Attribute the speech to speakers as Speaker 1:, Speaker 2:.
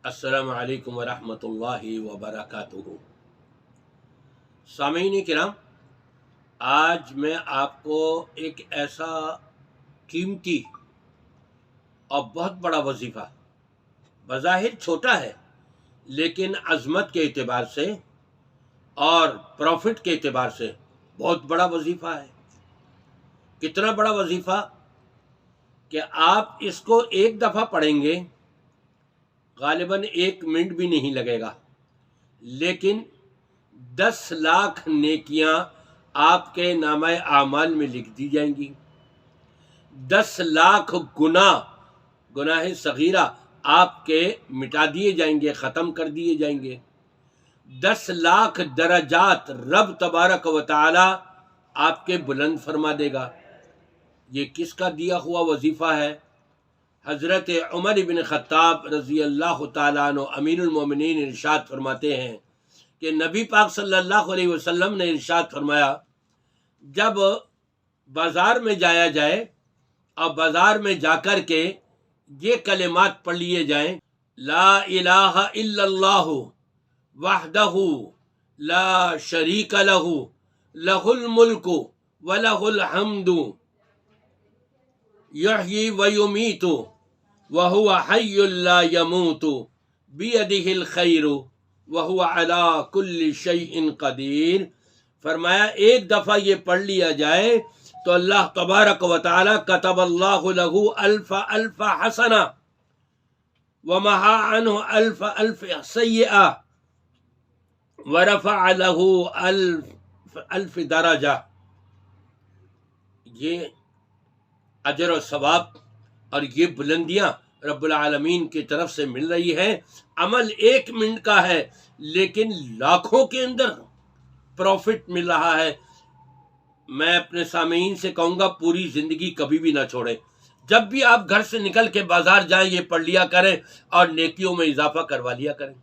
Speaker 1: السلام علیکم ورحمۃ اللہ وبرکاتہ۔ سامعین کرام، آج میں آپ کو ایک ایسا قیمتی اور بہت بڑا وظیفہ، بظاہر چھوٹا ہے لیکن عظمت کے اعتبار سے اور پروفٹ کے اعتبار سے بہت بڑا وظیفہ ہے۔ کتنا بڑا وظیفہ کہ آپ اس کو ایک دفعہ پڑھیں گے غالباً 1 منٹ بھی نہیں لگے گا، لیکن 10 لاکھ نیکیاں آپ کے نامہ اعمال میں لکھ دی جائیں گی۔ 10 لاکھ گناہ صغیرہ آپ کے مٹا دیے جائیں گے، ختم کر دیے جائیں گے۔ 10 لاکھ درجات رب تبارک و تعالی آپ کے بلند فرما دے گا۔ یہ کس کا دیا ہوا وظیفہ ہے؟ حضرت عمر بن خطاب رضی اللہ تعالیٰ عنہ امیر المومنین ارشاد فرماتے ہیں کہ نبی پاک صلی اللہ علیہ وسلم نے ارشاد فرمایا، جب بازار میں جایا جائے اور بازار میں جا کر کے یہ کلمات پڑھ لیے جائیں، لا الہ الا اللہ وحدہ لا شریک لہ لہ الملک ولہ الحمد یحیی ویمیت وہو حی لا یموت بیدہ الخیر وہو علی کل شیء قدیر۔ فرمایا ایک دفعہ یہ پڑھ لیا جائے تو اللہ تبارک و تعالی کتب اللہ لہ الف حسنہ ومحا عنہ الف سیئہ ورفع لہ الف درجہ۔ یہ اجر و ثواب اور یہ بلندیاں رب العالمین کی طرف سے مل رہی ہے۔ عمل 1 منٹ کا ہے لیکن لاکھوں کے اندر پروفٹ مل رہا ہے۔ میں اپنے سامعین سے کہوں گا پوری زندگی کبھی بھی نہ چھوڑیں، جب بھی آپ گھر سے نکل کے بازار جائیں یہ پڑھ لیا کریں اور نیکیوں میں اضافہ کروا لیا کریں۔